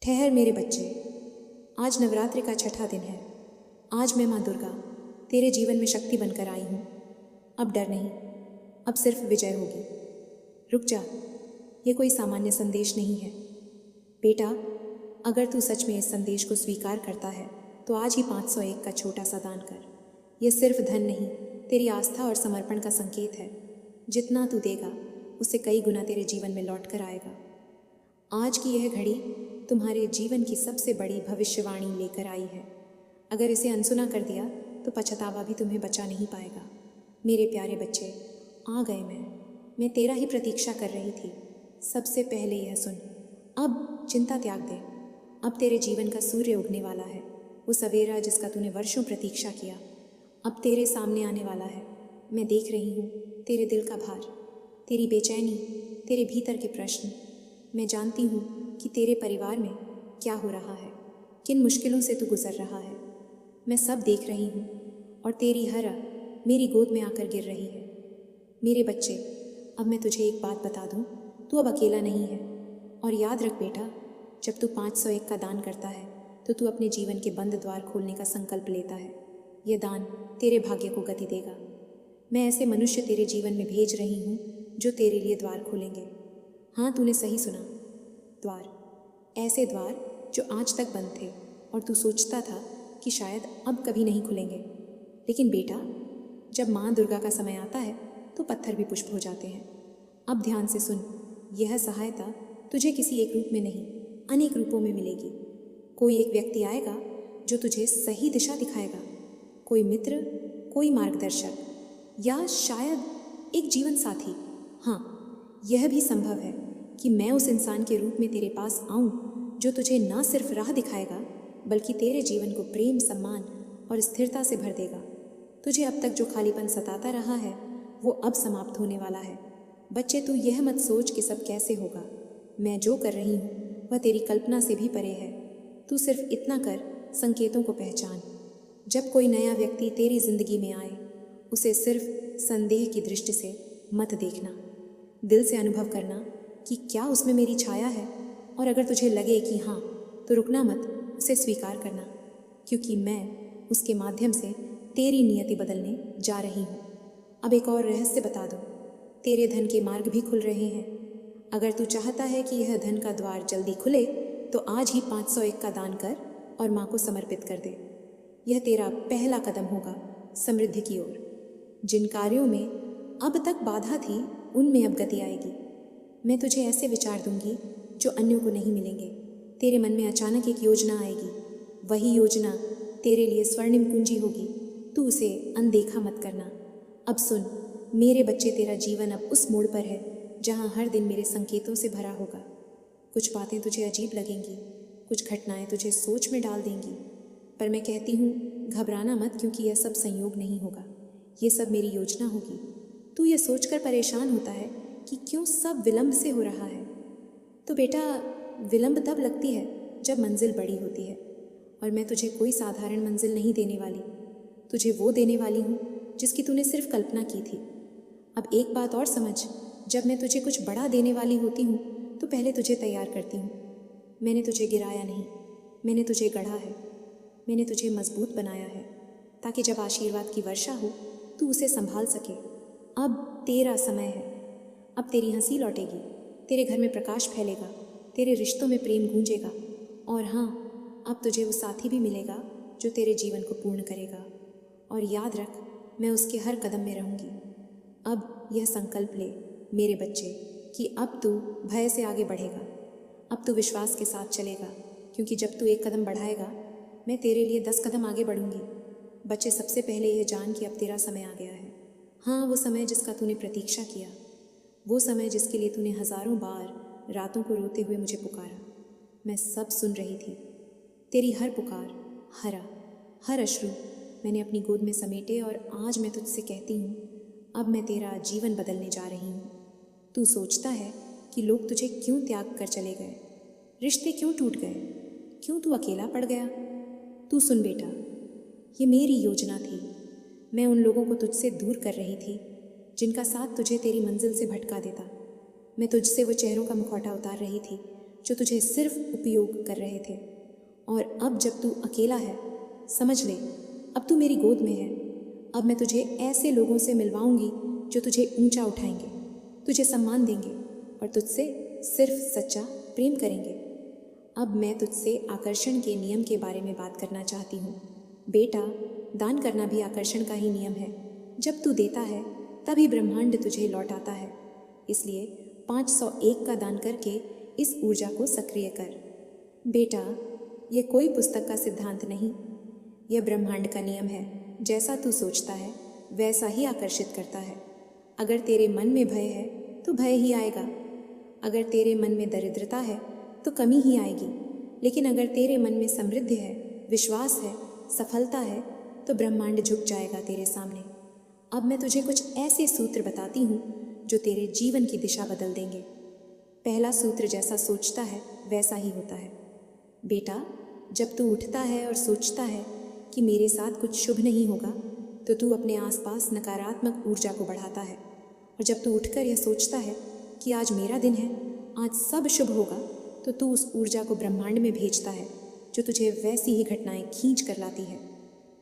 ठहर मेरे बच्चे, आज नवरात्रि का छठा दिन है। आज मैं माँ दुर्गा तेरे जीवन में शक्ति बनकर आई हूँ। अब डर नहीं, अब सिर्फ विजय होगी। रुक जा, ये कोई सामान्य संदेश नहीं है। बेटा, अगर तू सच में इस संदेश को स्वीकार करता है तो आज ही 501 का छोटा सा दान कर। यह सिर्फ धन नहीं, तेरी आस्था और समर्पण का संकेत है। जितना तू देगा उससे कई गुना तेरे जीवन में लौट कर आएगा। आज की यह घड़ी तुम्हारे जीवन की सबसे बड़ी भविष्यवाणी लेकर आई है। अगर इसे अनसुना कर दिया तो पछतावा भी तुम्हें बचा नहीं पाएगा। मेरे प्यारे बच्चे, आ गए मैं तेरा ही प्रतीक्षा कर रही थी। सबसे पहले यह सुन, अब चिंता त्याग दे। अब तेरे जीवन का सूर्य उगने वाला है। वो सवेरा जिसका तूने वर्षों प्रतीक्षा किया अब तेरे सामने आने वाला है। मैं देख रही हूँ तेरे दिल का भार, तेरी बेचैनी, तेरे भीतर के प्रश्न। मैं जानती हूँ कि तेरे परिवार में क्या हो रहा है, किन मुश्किलों से तू गुजर रहा है। मैं सब देख रही हूँ और तेरी हर मेरी गोद में आकर गिर रही है। मेरे बच्चे, अब मैं तुझे एक बात बता दूँ, तू अब अकेला नहीं है। और याद रख बेटा, जब तू 501 का दान करता है तो तू अपने जीवन के बंद द्वार खोलने का संकल्प लेता है। यह दान तेरे भाग्य को गति देगा। मैं ऐसे मनुष्य तेरे जीवन में भेज रही हूँ जो तेरे लिए द्वार खोलेंगे। हाँ, तूने सही सुना, द्वार। ऐसे द्वार जो आज तक बंद थे और तू सोचता था कि शायद अब कभी नहीं खुलेंगे। लेकिन बेटा, जब माँ दुर्गा का समय आता है तो पत्थर भी पुष्प हो जाते हैं। अब ध्यान से सुन, यह सहायता तुझे किसी एक रूप में नहीं, अनेक रूपों में मिलेगी। कोई एक व्यक्ति आएगा जो तुझे सही दिशा दिखाएगा, कोई मित्र, कोई मार्गदर्शक, या शायद एक जीवन साथी। हाँ, यह भी संभव है कि मैं उस इंसान के रूप में तेरे पास आऊं जो तुझे ना सिर्फ राह दिखाएगा बल्कि तेरे जीवन को प्रेम, सम्मान और स्थिरता से भर देगा। तुझे अब तक जो खालीपन सताता रहा है वो अब समाप्त होने वाला है। बच्चे, तू यह मत सोच कि सब कैसे होगा। मैं जो कर रही हूँ वह तेरी कल्पना से भी परे है। तू सिर्फ इतना कर, संकेतों को पहचान। जब कोई नया व्यक्ति तेरी जिंदगी में आए उसे सिर्फ संदेह की दृष्टि से मत देखना। दिल से अनुभव करना कि क्या उसमें मेरी छाया है, और अगर तुझे लगे कि हाँ तो रुकना मत, उसे स्वीकार करना, क्योंकि मैं उसके माध्यम से तेरी नियति बदलने जा रही हूँ। अब एक और रहस्य बता दूँ, तेरे धन के मार्ग भी खुल रहे हैं। अगर तू चाहता है कि यह धन का द्वार जल्दी खुले तो आज ही 501 का दान कर और माँ को समर्पित कर दे। यह तेरा पहला कदम होगा समृद्धि की ओर। जिन कार्यों में अब तक बाधा थी उनमें अब गति आएगी। मैं तुझे ऐसे विचार दूंगी जो अन्यों को नहीं मिलेंगे। तेरे मन में अचानक एक योजना आएगी। वही योजना तेरे लिए स्वर्णिम कुंजी होगी। तू उसे अनदेखा मत करना। अब सुन मेरे बच्चे, तेरा जीवन अब उस मोड़ पर है जहाँ हर दिन मेरे संकेतों से भरा होगा। कुछ बातें तुझे अजीब लगेंगी, कुछ घटनाएं तुझे सोच में डाल देंगी, पर मैं कहती हूँ घबराना मत, क्योंकि यह सब संयोग नहीं होगा। ये सब मेरी योजना होगी। तू ये सोचकर परेशान होता है कि क्यों सब विलंब से हो रहा है। तो बेटा, विलंब तब लगती है जब मंजिल बड़ी होती है, और मैं तुझे कोई साधारण मंजिल नहीं देने वाली। तुझे वो देने वाली हूँ जिसकी तूने सिर्फ कल्पना की थी। अब एक बात और समझ, जब मैं तुझे कुछ बड़ा देने वाली होती हूँ तो पहले तुझे तैयार करती हूँ। मैंने तुझे गिराया नहीं, मैंने तुझे गढ़ा है। मैंने तुझे मजबूत बनाया है ताकि जब आशीर्वाद की वर्षा हो तू उसे संभाल सके। अब तेरा समय है। अब तेरी हंसी लौटेगी, तेरे घर में प्रकाश फैलेगा, तेरे रिश्तों में प्रेम गूंजेगा, और हाँ, अब तुझे वो साथी भी मिलेगा जो तेरे जीवन को पूर्ण करेगा। और याद रख, मैं उसके हर कदम में रहूँगी। अब यह संकल्प ले मेरे बच्चे कि अब तू भय से आगे बढ़ेगा। अब तू विश्वास के साथ चलेगा, क्योंकि जब तू एक कदम बढ़ाएगा मैं तेरे लिए 10 कदम आगे बढ़ूंगी। बच्चे, सबसे पहले यह जान कि अब तेरा समय आ गया है। हाँ, वो समय जिसका तूने प्रतीक्षा किया, वो समय जिसके लिए तूने हज़ारों बार रातों को रोते हुए मुझे पुकारा। मैं सब सुन रही थी। तेरी हर पुकार, हर अश्रु मैंने अपनी गोद में समेटे, और आज मैं तुझसे कहती हूँ, अब मैं तेरा जीवन बदलने जा रही हूँ। तू सोचता है कि लोग तुझे क्यों त्याग कर चले गए, रिश्ते क्यों टूट गए, क्यों तू अकेला पड़ गया। तू सुन बेटा, ये मेरी योजना थी। मैं उन लोगों को तुझसे दूर कर रही थी जिनका साथ तुझे तेरी मंजिल से भटका देता। मैं तुझसे वो चेहरों का मुखौटा उतार रही थी जो तुझे सिर्फ उपयोग कर रहे थे। और अब जब तू अकेला है, समझ ले, अब तू मेरी गोद में है। अब मैं तुझे ऐसे लोगों से मिलवाऊंगी जो तुझे ऊंचा उठाएंगे, तुझे सम्मान देंगे और तुझसे सिर्फ सच्चा प्रेम करेंगे। अब मैं तुझसे आकर्षण के नियम के बारे में बात करना चाहती हूँ। बेटा, दान करना भी आकर्षण का ही नियम है। जब तू देता है तभी ब्रह्मांड तुझे लौटाता है। इसलिए 501 का दान करके इस ऊर्जा को सक्रिय कर। बेटा, यह कोई पुस्तक का सिद्धांत नहीं, यह ब्रह्मांड का नियम है। जैसा तू सोचता है वैसा ही आकर्षित करता है। अगर तेरे मन में भय है तो भय ही आएगा। अगर तेरे मन में दरिद्रता है तो कमी ही आएगी। लेकिन अगर तेरे मन में समृद्धि है, विश्वास है, सफलता है, तो ब्रह्मांड झुक जाएगा तेरे सामने। अब मैं तुझे कुछ ऐसे सूत्र बताती हूँ जो तेरे जीवन की दिशा बदल देंगे। पहला सूत्र, जैसा सोचता है वैसा ही होता है। बेटा, जब तू उठता है और सोचता है कि मेरे साथ कुछ शुभ नहीं होगा, तो तू अपने आसपास नकारात्मक ऊर्जा को बढ़ाता है। और जब तू उठकर यह सोचता है कि आज मेरा दिन है, आज सब शुभ होगा, तो तू उस ऊर्जा को ब्रह्मांड में भेजता है जो तुझे वैसी ही घटनाएं खींच कर लाती है।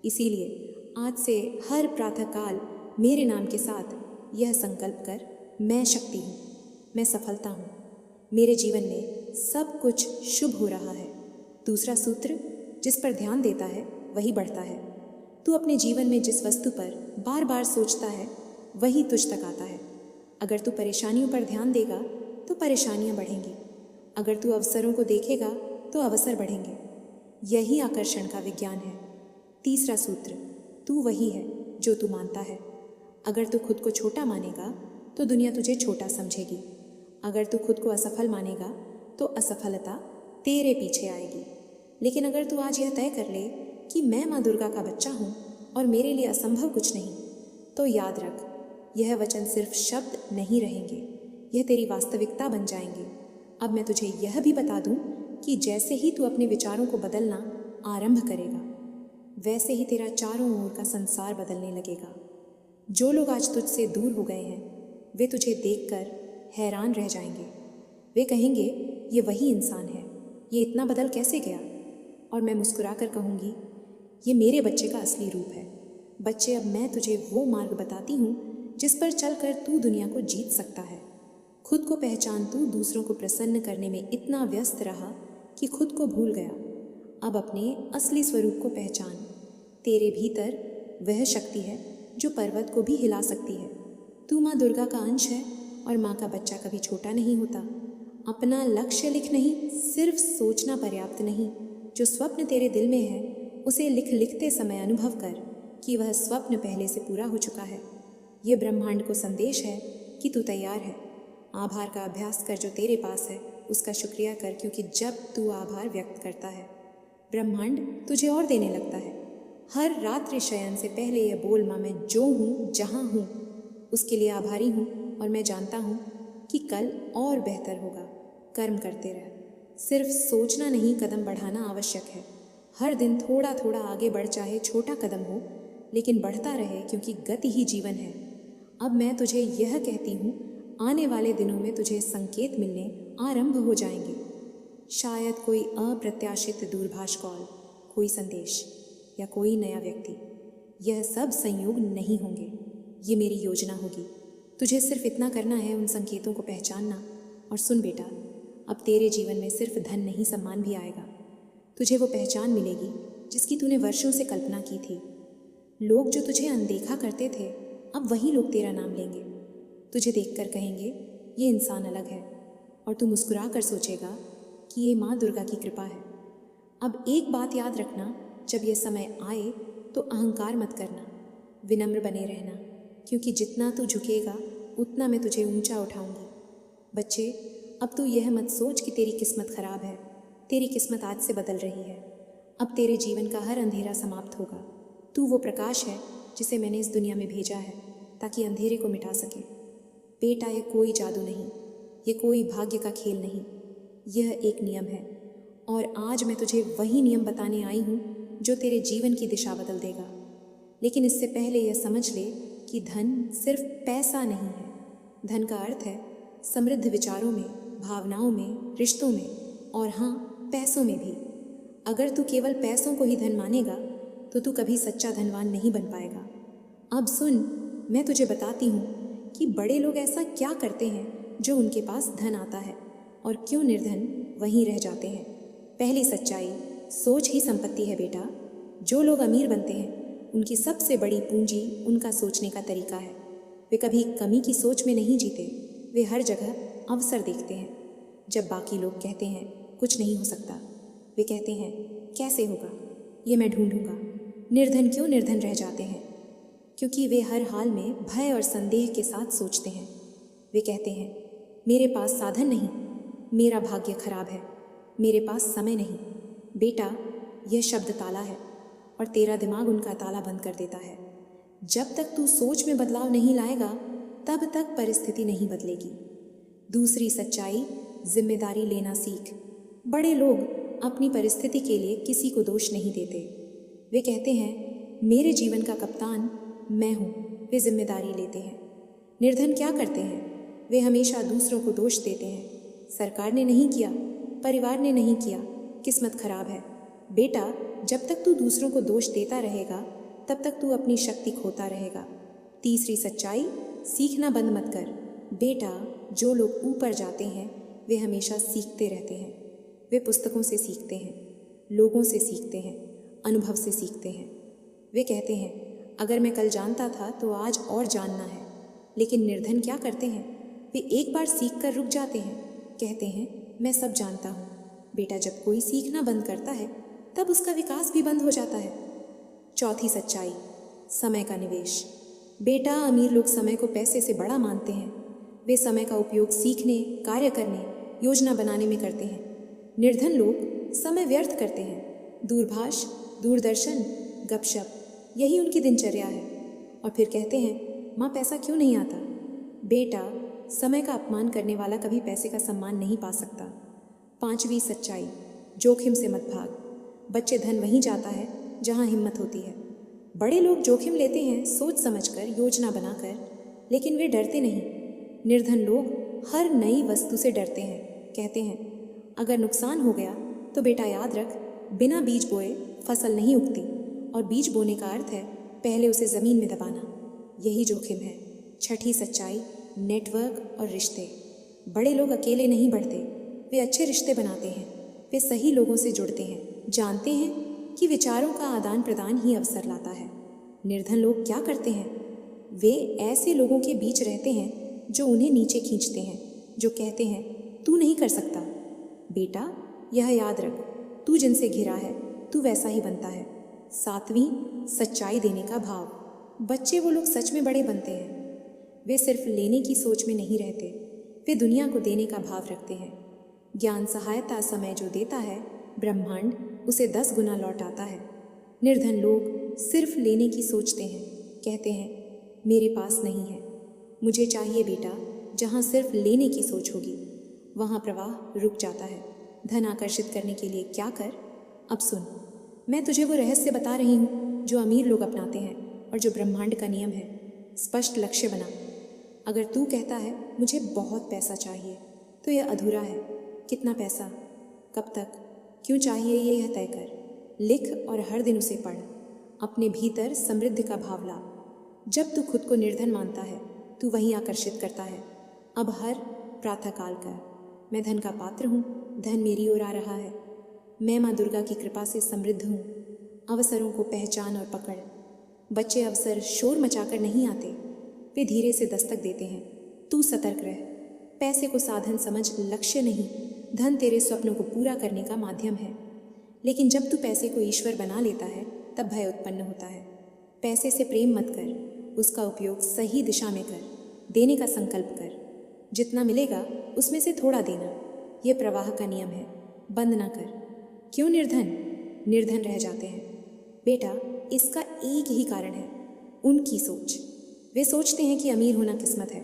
इसीलिए आज से हर प्रातःकाल मेरे नाम के साथ यह संकल्प कर, मैं शक्ति हूँ, मैं सफलता हूँ, मेरे जीवन में सब कुछ शुभ हो रहा है। दूसरा सूत्र, जिस पर ध्यान देता है वही बढ़ता है। तू अपने जीवन में जिस वस्तु पर बार बार सोचता है वही तुझ तक आता है। अगर तू परेशानियों पर ध्यान देगा तो परेशानियां बढ़ेंगी। अगर तू अवसरों को देखेगा तो अवसर बढ़ेंगे। यही आकर्षण का विज्ञान है। तीसरा सूत्र, तू वही है जो तू मानता है। अगर तू खुद को छोटा मानेगा तो दुनिया तुझे छोटा समझेगी। अगर तू खुद को असफल मानेगा तो असफलता तेरे पीछे आएगी। लेकिन अगर तू आज यह तय कर ले कि मैं माँ दुर्गा का बच्चा हूँ और मेरे लिए असंभव कुछ नहीं, तो याद रख, यह वचन सिर्फ शब्द नहीं रहेंगे, यह तेरी वास्तविकता बन जाएंगे। अब मैं तुझे यह भी बता दूं कि जैसे ही तू अपने विचारों को बदलना आरंभ करेगा, वैसे ही तेरा चारों ओर का संसार बदलने लगेगा। जो लोग आज तुझसे दूर हो गए हैं, वे तुझे देखकर हैरान रह जाएंगे। वे कहेंगे, ये वही इंसान है, ये इतना बदल कैसे गया? और मैं मुस्कुरा कर कहूँगी, ये मेरे बच्चे का असली रूप है। बच्चे, अब मैं तुझे वो मार्ग बताती हूँ जिस पर चलकर तू दुनिया को जीत सकता है। खुद को पहचान। तू दूसरों को प्रसन्न करने में इतना व्यस्त रहा कि खुद को भूल गया। अब अपने असली स्वरूप को पहचान। तेरे भीतर वह शक्ति है जो पर्वत को भी हिला सकती है। तू माँ दुर्गा का अंश है और माँ का बच्चा कभी छोटा नहीं होता। अपना लक्ष्य लिख नहीं, सिर्फ सोचना पर्याप्त नहीं। जो स्वप्न तेरे दिल में है उसे लिखते समय अनुभव कर कि वह स्वप्न पहले से पूरा हो चुका है। यह ब्रह्मांड को संदेश है कि तू तैयार है। आभार का अभ्यास कर जो तेरे पास है, उसका शुक्रिया कर, क्योंकि जब तू आभार व्यक्त करता है, ब्रह्मांड तुझे और देने लगता है। हर रात्रि शयन से पहले यह बोल, माँ मैं जो हूँ, जहाँ हूँ, उसके लिए आभारी हूँ और मैं जानता हूँ कि कल और बेहतर होगा। कर्म करते रह, सिर्फ सोचना नहीं, कदम बढ़ाना आवश्यक है। हर दिन थोड़ा थोड़ा आगे बढ़, चाहे छोटा कदम हो, लेकिन बढ़ता रहे, क्योंकि गति ही जीवन है। अब मैं तुझे यह कहती हूँ, आने वाले दिनों में तुझे संकेत मिलने आरंभ हो जाएंगे। शायद कोई अप्रत्याशित दूरभाष कॉल, कोई संदेश या कोई नया व्यक्ति। यह सब संयोग नहीं होंगे, ये मेरी योजना होगी। तुझे सिर्फ इतना करना है, उन संकेतों को पहचानना। और सुन बेटा, अब तेरे जीवन में सिर्फ धन नहीं, सम्मान भी आएगा। तुझे वो पहचान मिलेगी जिसकी तूने वर्षों से कल्पना की थी। लोग जो तुझे अनदेखा करते थे, अब वही लोग तेरा नाम लेंगे। तुझे देखकर कहेंगे, ये इंसान अलग है, और तू मुस्कुरा कर सोचेगा कि ये माँ दुर्गा की कृपा है। अब एक बात याद रखना, जब यह समय आए तो अहंकार मत करना, विनम्र बने रहना, क्योंकि जितना तू झुकेगा उतना मैं तुझे ऊंचा उठाऊंगी। बच्चे, अब तू यह मत सोच कि तेरी किस्मत खराब है। तेरी किस्मत आज से बदल रही है। अब तेरे जीवन का हर अंधेरा समाप्त होगा। तू वो प्रकाश है जिसे मैंने इस दुनिया में भेजा है ताकि अंधेरे को मिटा सके। बेटा, ये कोई जादू नहीं, ये कोई भाग्य का खेल नहीं, यह एक नियम है। और आज मैं तुझे वही नियम बताने आई हूँ जो तेरे जीवन की दिशा बदल देगा। लेकिन इससे पहले यह समझ ले कि धन सिर्फ पैसा नहीं है। धन का अर्थ है समृद्ध विचारों में, भावनाओं में, रिश्तों में। और हाँ, पैसों में भी। अगर तू केवल पैसों को ही धन मानेगा तो तू कभी सच्चा धनवान नहीं बन पाएगा। अब सुन, मैं तुझे बताती हूँ कि बड़े लोग ऐसा क्या करते हैं जो उनके पास धन आता है और क्यों निर्धन वहीं रह जाते हैं। पहली सच्चाई, सोच ही संपत्ति है बेटा। जो लोग अमीर बनते हैं उनकी सबसे बड़ी पूंजी उनका सोचने का तरीका है। वे कभी कमी की सोच में नहीं जीते, वे हर जगह अवसर देखते हैं। जब बाकी लोग कहते हैं कुछ नहीं हो सकता, वे कहते हैं कैसे होगा, ये मैं ढूंढूंगा। निर्धन क्यों निर्धन रह जाते हैं? क्योंकि वे हर हाल में भय और संदेह के साथ सोचते हैं। वे कहते हैं मेरे पास साधन नहीं, मेरा भाग्य खराब है, मेरे पास समय नहीं। बेटा, यह शब्द ताला है और तेरा दिमाग उनका ताला बंद कर देता है। जब तक तू सोच में बदलाव नहीं लाएगा तब तक परिस्थिति नहीं बदलेगी। दूसरी सच्चाई, जिम्मेदारी लेना सीख। बड़े लोग अपनी परिस्थिति के लिए किसी को दोष नहीं देते। वे कहते हैं मेरे जीवन का कप्तान मैं हूँ। वे जिम्मेदारी लेते हैं। निर्धन क्या करते हैं? वे हमेशा दूसरों को दोष देते हैं। सरकार ने नहीं किया, परिवार ने नहीं किया, किस्मत खराब है। बेटा, जब तक तू दूसरों को दोष देता रहेगा तब तक तू अपनी शक्ति खोता रहेगा। तीसरी सच्चाई, सीखना बंद मत कर। बेटा, जो लोग ऊपर जाते हैं वे हमेशा सीखते रहते हैं। वे पुस्तकों से सीखते हैं, लोगों से सीखते हैं, अनुभव से सीखते हैं। वे कहते हैं अगर मैं कल जानता था तो आज और जानना है। लेकिन निर्धन क्या करते हैं? वे एक बार सीख कर रुक जाते हैं, कहते हैं मैं सब जानता हूँ। बेटा, जब कोई सीखना बंद करता है तब उसका विकास भी बंद हो जाता है। चौथी सच्चाई, समय का निवेश। बेटा, अमीर लोग समय को पैसे से बड़ा मानते हैं। वे समय का उपयोग सीखने, कार्य करने, योजना बनाने में करते हैं। निर्धन लोग समय व्यर्थ करते हैं। दूरभाष, दूरदर्शन, गपशप, यही उनकी दिनचर्या है। और फिर कहते हैं माँ पैसा क्यों नहीं आता? बेटा, समय का अपमान करने वाला कभी पैसे का सम्मान नहीं पा सकता। पांचवी सच्चाई, जोखिम से मत भाग। बच्चे धन वहीं जाता है जहाँ हिम्मत होती है। बड़े लोग जोखिम लेते हैं सोच समझकर, योजना बनाकर, लेकिन वे डरते नहीं। निर्धन लोग हर नई वस्तु से डरते हैं। कहते हैं अगर नुकसान हो गया तो बेटा याद रख, बिना बीज बोए फसल नहीं उगती, और बीज बोने का अर्थ है पहले उसे ज़मीन में दबाना। यही जोखिम है। छठी सच्चाई, नेटवर्क और रिश्ते। बड़े लोग अकेले नहीं बढ़ते, वे अच्छे रिश्ते बनाते हैं। वे सही लोगों से जुड़ते हैं, जानते हैं कि विचारों का आदान प्रदान ही अवसर लाता है। निर्धन लोग क्या करते हैं? वे ऐसे लोगों के बीच रहते हैं जो उन्हें नीचे खींचते हैं, जो कहते हैं तू नहीं कर सकता। बेटा, यह याद रख, तू जिनसे घिरा है तू वैसा ही बनता है। सातवीं सच्चाई, देने का भाव। बच्चे वो लोग सच में बड़े बनते हैं। वे सिर्फ लेने की सोच में नहीं रहते, वे दुनिया को देने का भाव रखते हैं। ज्ञान, सहायता, समय जो देता है ब्रह्मांड उसे 10 गुना लौटाता है। निर्धन लोग सिर्फ लेने की सोचते हैं, कहते हैं मेरे पास नहीं है। मुझे चाहिए बेटा, जहाँ सिर्फ लेने की सोच होगी वहाँ प्रवाह रुक जाता है। धन आकर्षित करने के लिए क्या कर? अब सुन, मैं तुझे वो रहस्य बता रही हूँ जो अमीर लोग अपनाते हैं और जो ब्रह्मांड का नियम है। स्पष्ट लक्ष्य बना। अगर तू कहता है मुझे बहुत पैसा चाहिए तो यह अधूरा है। कितना पैसा, कब तक, क्यों चाहिए, ये यह तय कर। लिख और हर दिन उसे पढ़। अपने भीतर समृद्धि का भाव ला। जब तू खुद को निर्धन मानता है तू वहीं आकर्षित करता है। अब हर प्रातःकाल कर, मैं धन का पात्र हूँ, धन मेरी ओर आ रहा है। मैं माँ दुर्गा की कृपा से समृद्ध हूँ। अवसरों को पहचान और पकड़। बच्चे अवसर शोर मचाकर नहीं आते, वे धीरे से दस्तक देते हैं। तू सतर्क रह। पैसे को साधन समझ, लक्ष्य नहीं। धन तेरे स्वप्नों को पूरा करने का माध्यम है। लेकिन जब तू पैसे को ईश्वर बना लेता है तब भय उत्पन्न होता है। पैसे से प्रेम मत कर, उसका उपयोग सही दिशा में कर। देने का संकल्प कर। जितना मिलेगा उसमें से थोड़ा देना, यह प्रवाह का नियम है। बंद ना कर। क्यों निर्धन रह जाते हैं? बेटा, इसका एक ही कारण है, उनकी सोच। वे सोचते हैं कि अमीर होना किस्मत है।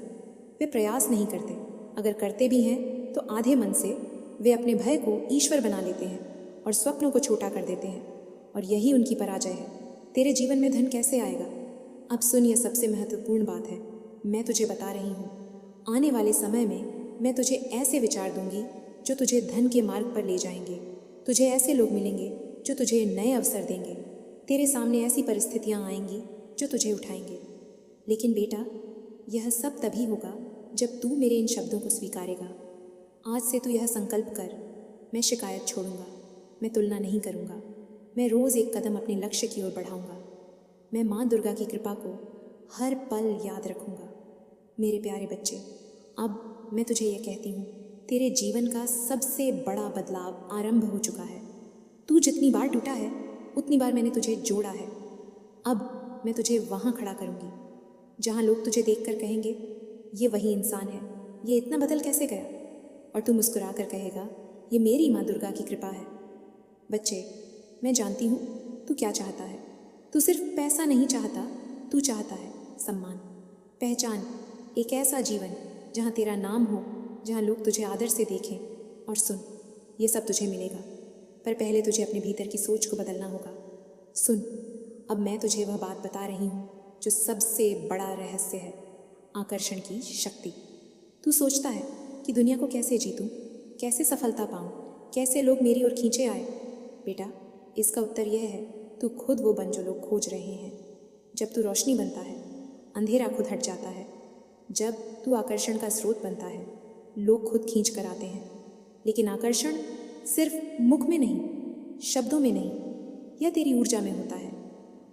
वे प्रयास नहीं करते। अगर करते भी हैं तो आधे मन से। वे अपने भय को ईश्वर बना लेते हैं और स्वप्नों को छोटा कर देते हैं, और यही उनकी पराजय है। तेरे जीवन में धन कैसे आएगा? अब सुन, यह सबसे महत्वपूर्ण बात है। मैं तुझे बता रही हूँ, आने वाले समय में मैं तुझे ऐसे विचार दूंगी जो तुझे धन के मार्ग पर ले जाएंगे। तुझे ऐसे लोग मिलेंगे जो तुझे नए अवसर देंगे। तेरे सामने ऐसी परिस्थितियाँ आएंगी जो तुझे उठाएंगे। लेकिन बेटा, यह सब तभी होगा जब तू मेरे इन शब्दों को स्वीकारेगा। आज से तू यह संकल्प कर, मैं शिकायत छोड़ूंगा, मैं तुलना नहीं करूंगा, मैं रोज़ एक कदम अपने लक्ष्य की ओर बढ़ाऊंगा। मैं माँ दुर्गा की कृपा को हर पल याद रखूंगा। मेरे प्यारे बच्चे, अब मैं तुझे यह कहती हूँ, तेरे जीवन का सबसे बड़ा बदलाव आरंभ हो चुका है। तू जितनी बार टूटा है उतनी बार मैंने तुझे जोड़ा है। अब मैं तुझे वहाँ खड़ा करूँगी जहाँ लोग तुझे देखकर कहेंगे, ये वही इंसान है, ये इतना बदल कैसे गया? और तू मुस्कुरा कर कहेगा, ये मेरी माँ दुर्गा की कृपा है। बच्चे, मैं जानती हूँ तू क्या चाहता है। तू सिर्फ पैसा नहीं चाहता, तू चाहता है सम्मान, पहचान, एक ऐसा जीवन जहाँ तेरा नाम हो, जहाँ लोग तुझे आदर से देखें। और सुन, ये सब तुझे मिलेगा, पर पहले तुझे अपने भीतर की सोच को बदलना होगा। सुन, अब मैं तुझे वह बात बता रही हूँ जो सबसे बड़ा रहस्य है, आकर्षण की शक्ति। तू सोचता है कि दुनिया को कैसे जीतूं, कैसे सफलता पाऊं, कैसे लोग मेरी ओर खींचे आए। बेटा, इसका उत्तर यह है, तू खुद वो बन जो लोग खोज रहे हैं। जब तू रोशनी बनता है, अंधेरा खुद हट जाता है। जब तू आकर्षण का स्रोत बनता है, लोग खुद खींच कर आते हैं। लेकिन आकर्षण सिर्फ मुख में नहीं, शब्दों में नहीं, यह तेरी ऊर्जा में होता है।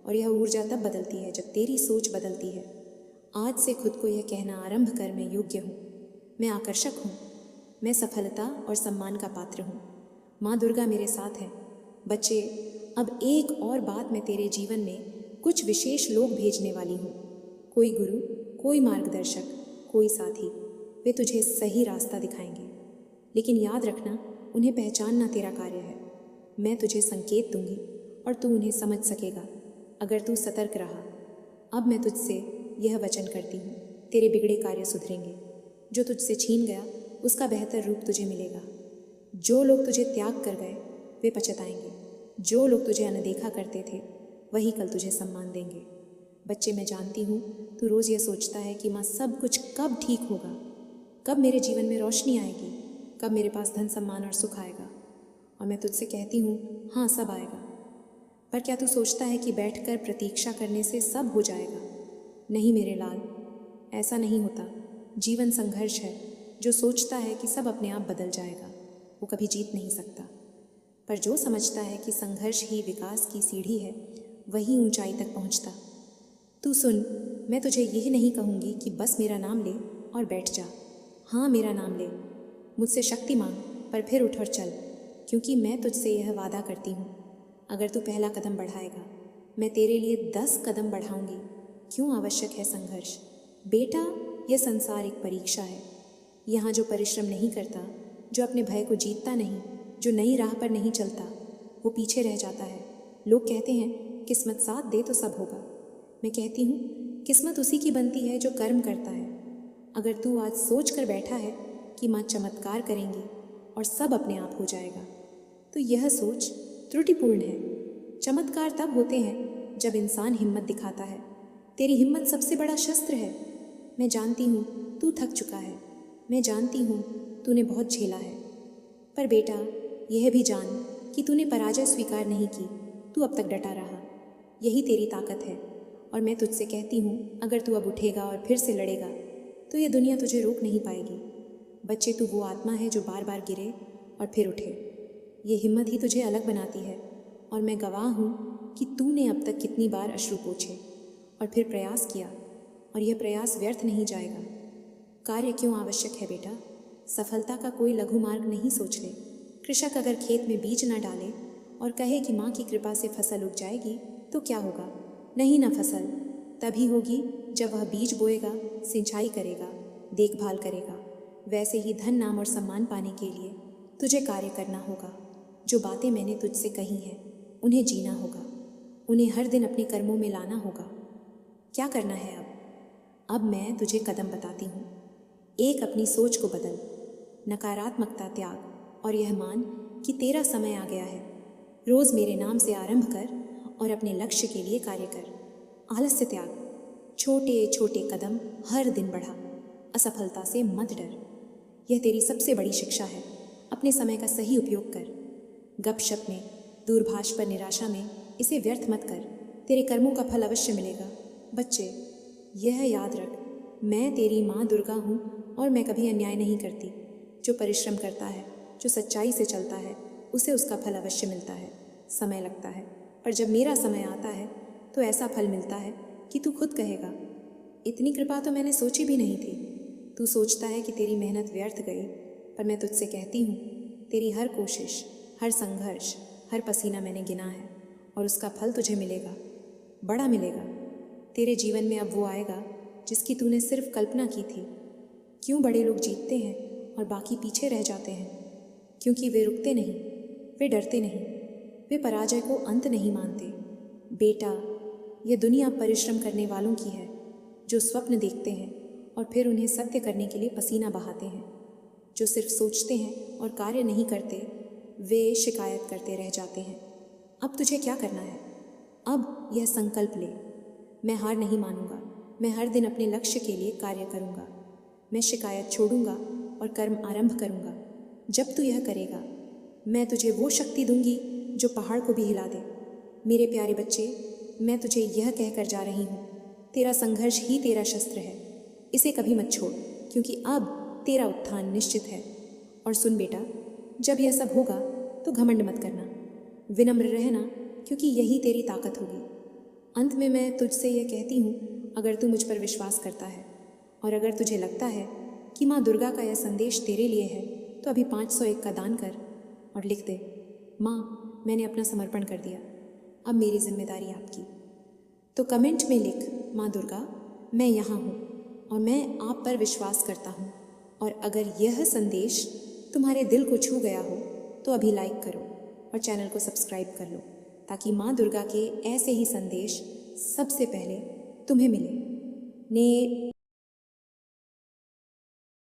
और यह ऊर्जा तब बदलती है जब तेरी सोच बदलती है। आज से खुद को यह कहना आरंभ कर, मैं योग्य हूँ, मैं आकर्षक हूँ, मैं सफलता और सम्मान का पात्र हूँ। माँ दुर्गा मेरे साथ है। बच्चे, अब एक और बात मैं तेरे जीवन में कुछ विशेष लोग भेजने वाली हूँ। कोई गुरु, कोई मार्गदर्शक, कोई साथी, वे तुझे सही रास्ता दिखाएंगे। लेकिन याद रखना, उन्हें पहचानना तेरा कार्य है। मैं तुझे संकेत दूंगी और तू उन्हें समझ सकेगा अगर तू सतर्क रहा। अब मैं तुझसे यह वचन करती हूँ, तेरे बिगड़े कार्य सुधरेंगे। जो तुझसे छीन गया उसका बेहतर रूप तुझे मिलेगा। जो लोग तुझे त्याग कर गए वे पछताएंगे। जो लोग तुझे अनदेखा करते थे वही कल तुझे सम्मान देंगे। बच्चे, मैं जानती हूँ तू रोज़ यह सोचता है कि माँ सब कुछ कब ठीक होगा, कब मेरे जीवन में रोशनी आएगी, कब मेरे पास धन सम्मान और सुख आएगा। और मैं तुझसे कहती हूँ, हाँ, सब आएगा। पर क्या तू सोचता है कि बैठकर प्रतीक्षा करने से सब हो जाएगा? नहीं मेरे लाल, ऐसा नहीं होता। जीवन संघर्ष है। जो सोचता है कि सब अपने आप बदल जाएगा वो कभी जीत नहीं सकता। पर जो समझता है कि संघर्ष ही विकास की सीढ़ी है, वही ऊंचाई तक पहुंचता। तू सुन, मैं तुझे यह नहीं कहूँगी कि बस मेरा नाम ले और बैठ जा। हाँ, मेरा नाम ले, मुझसे शक्ति मांग, पर फिर उठ और चल, क्योंकि मैं तुझसे यह वादा करती हूँ, अगर तू पहला कदम बढ़ाएगा, मैं तेरे लिए 10 कदम बढ़ाऊंगी। क्यों आवश्यक है संघर्ष? बेटा, यह संसार एक परीक्षा है। यहाँ जो परिश्रम नहीं करता, जो अपने भय को जीतता नहीं, जो नई राह पर नहीं चलता, वो पीछे रह जाता है। लोग कहते हैं किस्मत साथ दे तो सब होगा। मैं कहती हूँ, किस्मत उसी की बनती है जो कर्म करता है। अगर तू आज सोच कर बैठा है कि माँ चमत्कार करेंगी और सब अपने आप हो जाएगा, तो यह सोच त्रुटिपूर्ण है। चमत्कार तब होते हैं जब इंसान हिम्मत दिखाता है। तेरी हिम्मत सबसे बड़ा शस्त्र है। मैं जानती हूँ तू थक चुका है, मैं जानती हूँ तूने बहुत झेला है, पर बेटा, यह भी जान कि तूने पराजय स्वीकार नहीं की, तू अब तक डटा रहा। यही तेरी ताकत है। और मैं तुझसे कहती हूँ, अगर तू अब उठेगा और फिर से लड़ेगा तो यह दुनिया तुझे रोक नहीं पाएगी। बच्चे, तू वो आत्मा है जो बार बार गिरे और फिर उठे। ये हिम्मत ही तुझे अलग बनाती है। और मैं गवाह हूँ कि तूने अब तक कितनी बार अश्रु पोंछे और फिर प्रयास किया, और यह प्रयास व्यर्थ नहीं जाएगा। कार्य क्यों आवश्यक है बेटा? सफलता का कोई लघु मार्ग नहीं सोच ले। कृषक अगर खेत में बीज न डाले और कहे कि माँ की कृपा से फसल उग जाएगी, तो क्या होगा? नहीं ना, फसल तभी होगी जब वह बीज बोएगा, सिंचाई करेगा, देखभाल करेगा। वैसे ही धन, नाम और सम्मान पाने के लिए तुझे कार्य करना होगा। जो बातें मैंने तुझसे कही हैं उन्हें जीना होगा, उन्हें हर दिन अपने कर्मों में लाना होगा। क्या करना है अब मैं तुझे कदम बताती हूँ। एक, अपनी सोच को बदल, नकारात्मकता त्याग और यह मान कि तेरा समय आ गया है। रोज़ मेरे नाम से आरंभ कर और अपने लक्ष्य के लिए कार्य कर। आलस्य त्याग, छोटे छोटे कदम हर दिन बढ़ा, असफलता से मत डर। यह तेरी सबसे बड़ी शिक्षा है। अपने समय का सही उपयोग कर। गपशप में, दूरभाष पर निराशा में इसे व्यर्थ मत कर। तेरे कर्मों का फल अवश्य मिलेगा। बच्चे, यह याद रख, मैं तेरी माँ दुर्गा हूँ और मैं कभी अन्याय नहीं करती। जो परिश्रम करता है, जो सच्चाई से चलता है, उसे उसका फल अवश्य मिलता है। समय लगता है, पर जब मेरा समय आता है तो ऐसा फल मिलता है कि तू खुद कहेगा, इतनी कृपा तो मैंने सोची भी नहीं थी। तू सोचता है कि तेरी मेहनत व्यर्थ गई, पर मैं तुझसे कहती हूँ, तेरी हर कोशिश, हर संघर्ष, हर पसीना मैंने गिना है और उसका फल तुझे मिलेगा, बड़ा मिलेगा। तेरे जीवन में अब वो आएगा जिसकी तूने सिर्फ कल्पना की थी। क्यों बड़े लोग जीतते हैं और बाकी पीछे रह जाते हैं? क्योंकि वे रुकते नहीं, वे डरते नहीं, वे पराजय को अंत नहीं मानते। बेटा, ये दुनिया परिश्रम करने वालों की है, जो स्वप्न देखते हैं और फिर उन्हें सत्य करने के लिए पसीना बहाते हैं। जो सिर्फ सोचते हैं और कार्य नहीं करते, वे शिकायत करते रह जाते हैं। अब तुझे क्या करना है? अब यह संकल्प ले, मैं हार नहीं मानूंगा। मैं हर दिन अपने लक्ष्य के लिए कार्य करूंगा। मैं शिकायत छोड़ूंगा और कर्म आरंभ करूंगा। जब तू यह करेगा, मैं तुझे वो शक्ति दूंगी जो पहाड़ को भी हिला दे। मेरे प्यारे बच्चे, मैं तुझे यह कहकर जा रही हूँ, तेरा संघर्ष ही तेरा शस्त्र है। इसे कभी मत छोड़, क्योंकि अब तेरा उत्थान निश्चित है। और सुन बेटा, जब यह सब होगा तो घमंड मत करना, विनम्र रहना, क्योंकि यही तेरी ताकत होगी। अंत में मैं तुझसे यह कहती हूँ, अगर तू मुझ पर विश्वास करता है और अगर तुझे लगता है कि माँ दुर्गा का यह संदेश तेरे लिए है, तो अभी 501 का दान कर और लिख दे, माँ मैंने अपना समर्पण कर दिया, अब मेरी जिम्मेदारी आपकी। तो कमेंट में लिख, माँ दुर्गा मैं यहाँ हूँ और मैं आप पर विश्वास करता हूँ। और अगर यह संदेश तुम्हारे दिल को छू गया हो तो अभी लाइक करो और चैनल को सब्सक्राइब कर लो, ताकि माँ दुर्गा के ऐसे ही संदेश सबसे पहले तुम्हें मिले। ने